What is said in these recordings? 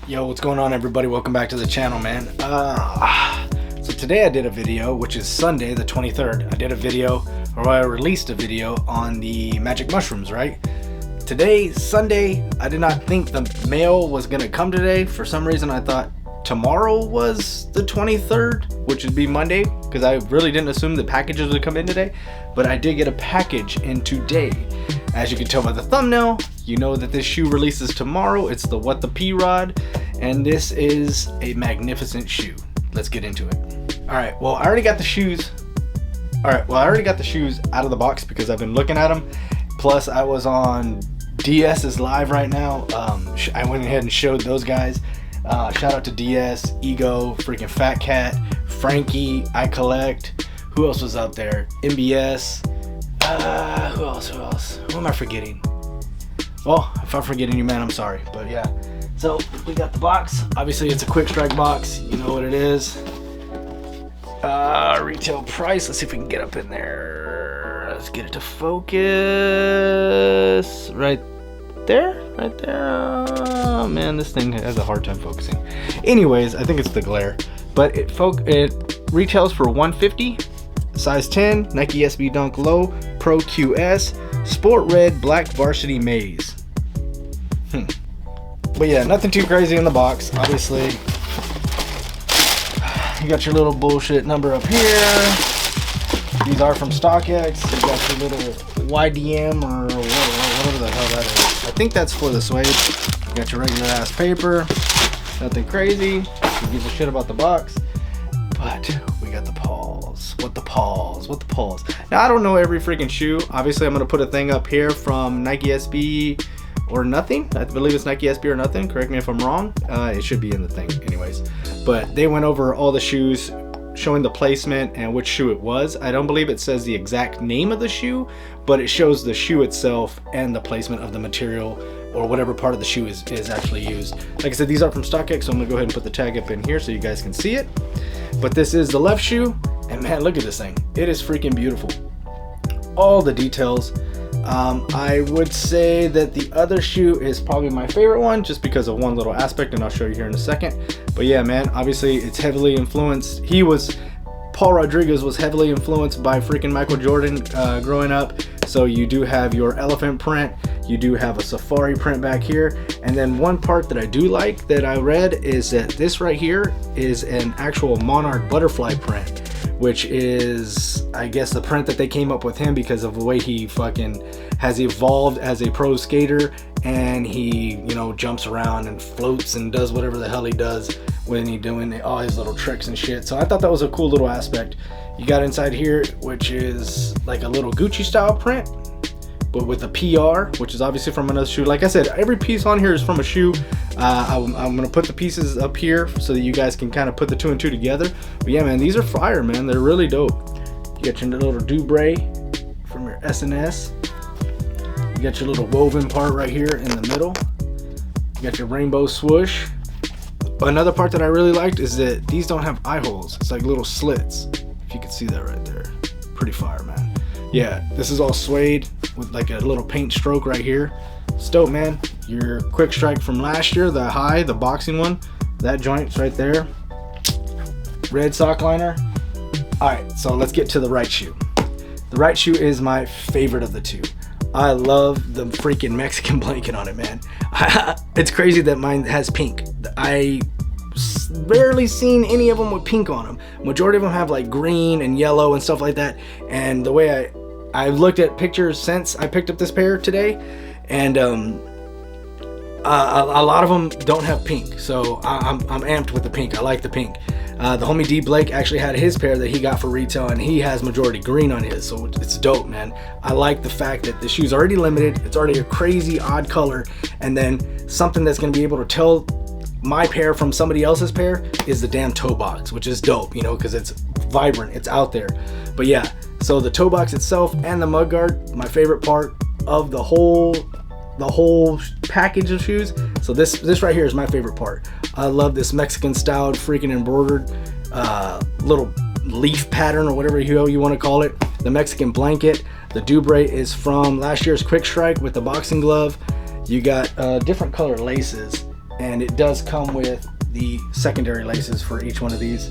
Yo, what's going on, everybody? Welcome back to the channel, man. So today I did a video, which is Sunday the 23rd. I did a video, or I released a video on the magic mushrooms, right? Today, Sunday, I did not think the mail was gonna come today. For some reason, I thought tomorrow was the 23rd, which would be Monday, because I really didn't assume the packages would come in today. But I did get a package in today. As you can tell by the thumbnail, you know that this shoe releases tomorrow. It's the What the P Rod, and this is a magnificent shoe. Let's get into it. All right, well, I already got the shoes. I already got the shoes out of the box because I've been looking at them. Plus, I was on DS's live right now. I went ahead and showed those guys. Shout out to DS, Ego, freaking Fat Cat, Frankie, I Collect. Who else was out there? MBS. Who else? Who am I forgetting? Well, if I'm forgetting you, man, I'm sorry. But yeah, so we got the box. Obviously, it's a quick strike box. You know what it is. Retail price. Let's see if we can get up in there. Let's get it to focus. Right there. Oh man, this thing has a hard time focusing. Anyways, I think it's the glare. But it retails for $150. Size 10, Nike SB Dunk Low, Pro QS, Sport Red, Black Varsity Maze. But yeah, nothing too crazy in the box. Obviously, you got your little bullshit number up here. These are from StockX. You got your little YDM or whatever the hell that is. I think that's for the suede. You got your regular ass paper. Nothing crazy. Who gives a shit about the box? But we got the paws. What the paws? Now, I don't know every freaking shoe. Obviously, I'm going to put a thing up here from Nike SB or Nothing. I believe it's Nike SB or Nothing. Correct me if I'm wrong. It should be in the thing anyways. But they went over all the shoes, showing the placement and which shoe it was. I don't believe it says the exact name of the shoe, but it shows the shoe itself and the placement of the material or whatever part of the shoe is actually used. Like I said, these are from StockX, so I'm going to go ahead and put the tag up in here so you guys can see it. But this is the left shoe, and man, look at this thing. It is freaking beautiful. All the details. I would say that the other shoe is probably my favorite one just because of one little aspect, and I'll show you here in a second. But yeah, man, obviously it's heavily influenced. Paul Rodriguez was heavily influenced by freaking Michael Jordan growing up. So you do have your elephant print, you do have a safari print back here, and then one part that I do like that I read is that this right here is an actual monarch butterfly print, which is, I guess, the print that they came up with him because of the way he fucking has evolved as a pro skater, and he, you know, jumps around and floats and does whatever the hell he does when he's doing all his little tricks and shit. So I thought that was a cool little aspect. You got inside here, which is like a little Gucci style print, but with a PR, which is obviously from another shoe. Like I said, every piece on here is from a shoe. I'm gonna put the pieces up here so that you guys can kind of put the two and two together. But yeah, man, these are fire, man. They're really dope. You got your little Dubray from your S&S. You got your little woven part right here in the middle. You got your rainbow swoosh. Another part that I really liked is that these don't have eye holes. It's like little slits. If you can see that right there. Pretty fire, man. Yeah, this is all suede with like a little paint stroke right here. It's dope, man. Your quick strike from last year, the boxing one, that joint's right there. Red sock liner. All right, so let's get to the right shoe. The right shoe is my favorite of the two. I love the freaking Mexican blanket on it, man. It's crazy that mine has pink. I rarely seen any of them with pink on them. Majority of them have like green and yellow and stuff like that. And the way I've looked at pictures since I picked up this pair today, and a lot of them don't have pink. So I'm amped with the pink. I like the pink. The homie D Blake actually had his pair that he got for retail, and he has majority green on his, so it's dope, man. I like the fact that the shoe's already limited. It's already a crazy odd color, and then something that's going to be able to tell my pair from somebody else's pair is the damn toe box, which is dope, you know, because it's vibrant, it's out there. But yeah, so the toe box itself and the mud guard, my favorite part of the whole package of shoes. So this right here is my favorite part. I love this Mexican styled freaking embroidered little leaf pattern or whatever you want to call it. The Mexican blanket. The Dubray is from last year's Quick Strike with the boxing glove. You got different color laces. and it does come with the secondary laces for each one of these,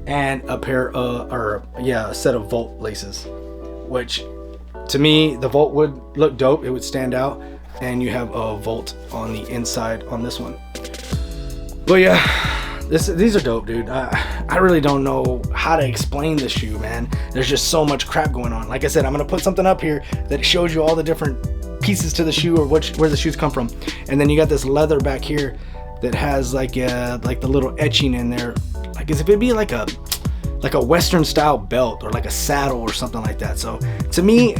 and a pair of, a set of Volt laces, which to me, the Volt would look dope. It would stand out, and you have a Volt on the inside on this one. But yeah, these are dope, dude. I really don't know how to explain this shoe, man. There's just so much crap going on. Like I said, I'm gonna put something up here that shows you all the different pieces to the shoe, or where the shoes come from. And then you got this leather back here that has like the little etching in there, like as if it'd be like a Western style belt or like a saddle or something like that. So to me,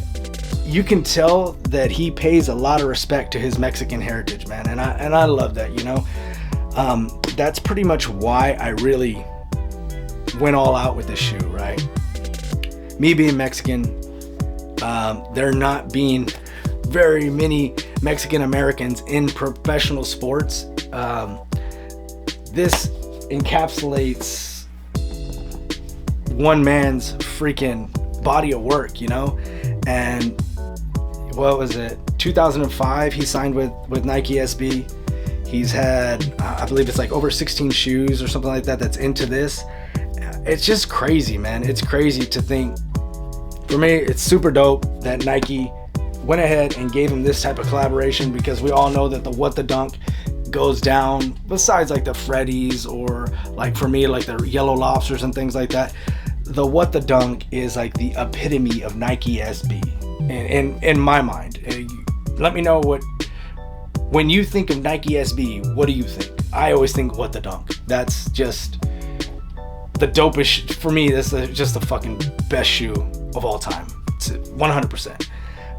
you can tell that he pays a lot of respect to his Mexican heritage, man. And I love that, you know. That's pretty much why I really went all out with this shoe, right? Me being Mexican, there not being very many Mexican Americans in professional sports, this encapsulates one man's freaking body of work, you know. And what was it, 2005 he signed with Nike SB. He's had, I believe it's like over 16 shoes or something like that that's into this. It's just crazy, man. It's crazy to think. For me, it's super dope that Nike went ahead and gave him this type of collaboration, because we all know that the What the Dunk goes down, besides like the Freddies, or like for me, like the Yellow Lobsters and things like that. The What the Dunk is like the epitome of Nike SB in my mind. Let me know when you think of Nike SB, what do you think? I always think What the Dunk. That's just the dopest for me. That's just the fucking best shoe of all time. It's 100%.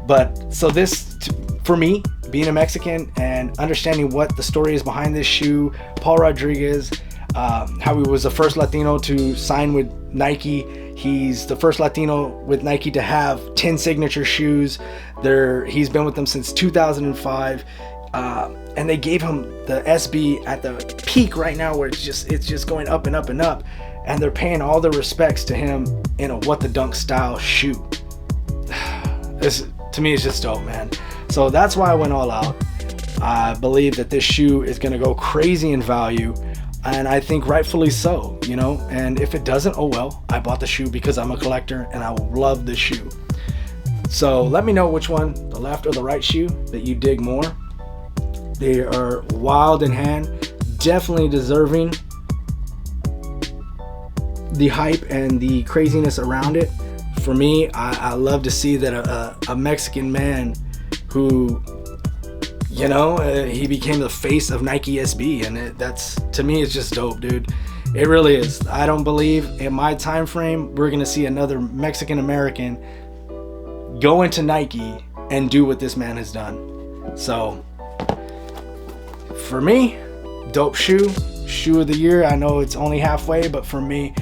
But so this, for me, being a Mexican and understanding what the story is behind this shoe, Paul Rodriguez, how he was the first Latino to sign with Nike. He's the first Latino with Nike to have 10 signature shoes. He's been with them since 2005. And they gave him the SB at the peak right now, where it's just going up and up and up, and they're paying all the respects to him in a What the Dunk style shoe. This, to me, is just dope, man. So that's why I went all out. I believe that this shoe is going to go crazy in value, and I think rightfully so, you know. And if it doesn't, oh well. I bought the shoe because I'm a collector and I love this shoe. So let me know which one, the left or the right shoe, that you dig more. They are wild in hand, definitely deserving the hype and the craziness around it. For me, I love to see that a Mexican man who, you know, he became the face of Nike SB, and that's, to me, it's just dope, dude. It really is. I don't believe in my time frame we're gonna see another Mexican American go into Nike and do what this man has done. So for me, dope shoe of the year. I know it's only halfway, but for me,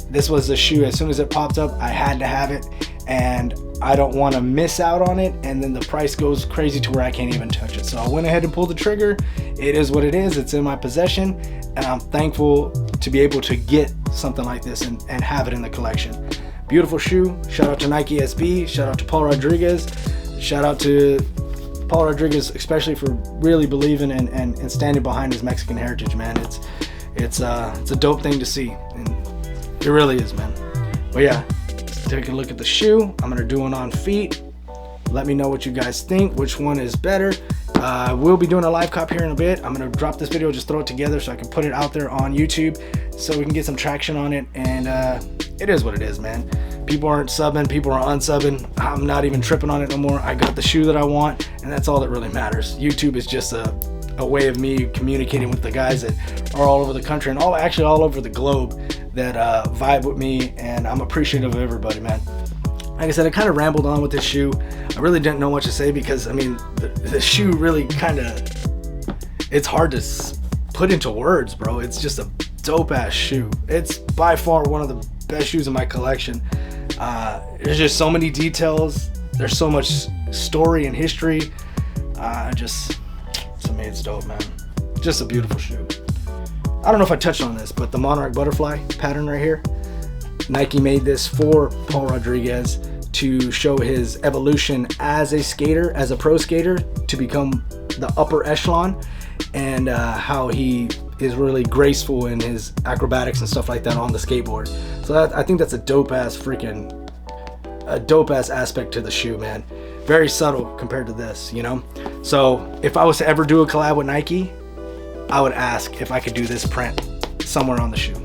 this was the shoe. As soon as it popped up, I had to have it, and I don't want to miss out on it, and then the price goes crazy to where I can't even touch it. So I went ahead and pulled the trigger. It is what it is. It's in my possession, and I'm thankful to be able to get something like this and have it in the collection. Beautiful shoe. Shout out to Nike SB. Shout out to Paul Rodriguez. Shout out to Paul Rodriguez, especially for really believing and standing behind his Mexican heritage, man. It's a dope thing to see, and it really is, man. But yeah, let's take a look at the shoe. I'm gonna do one on feet. Let me know what you guys think, which one is better. We'll be doing a live cop here in a bit. I'm gonna drop this video, just throw it together so I can put it out there on YouTube, so we can get some traction on it. And it is what it is, man. People aren't subbing, people are unsubbing. I'm not even tripping on it no more. I got the shoe that I want, and that's all that really matters. YouTube is just a way of me communicating with the guys that are all over the country, and actually all over the globe, that vibe with me, and I'm appreciative of everybody, man. Like I said, I kind of rambled on with this shoe. I really didn't know what to say, because I mean, the shoe really kind of, it's hard to put into words, bro. It's just a dope ass shoe. It's by far one of the best shoes in my collection. There's just so many details. There's so much story and history. To me, it's dope, man. Just a beautiful shoe. I don't know if I touched on this, but the Monarch butterfly pattern right here, Nike made this for Paul Rodriguez. to show his evolution as a skater, as a pro skater, to become the upper echelon, and how he is really graceful in his acrobatics and stuff like that on the skateboard. So I think that's a dope ass aspect to the shoe, man. Very subtle compared to this, you know. So if I was to ever do a collab with Nike, I would ask if I could do this print somewhere on the shoe.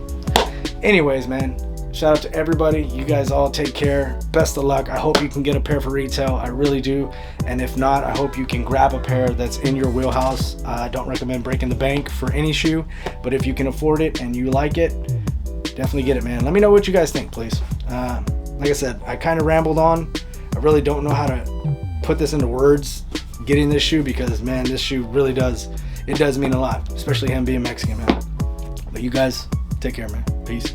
Anyways, man, shout out to everybody. You guys all take care. Best of luck. I hope you can get a pair for retail. I really do. And if not, I hope you can grab a pair that's in your wheelhouse. I don't recommend breaking the bank for any shoe, but if you can afford it and you like it, definitely get it, man. Let me know what you guys think, please. Like I said, I kind of rambled on. I really don't know how to put this into words, getting this shoe, because, man, this shoe really does mean a lot, especially him being Mexican, man. But you guys take care, man. Peace.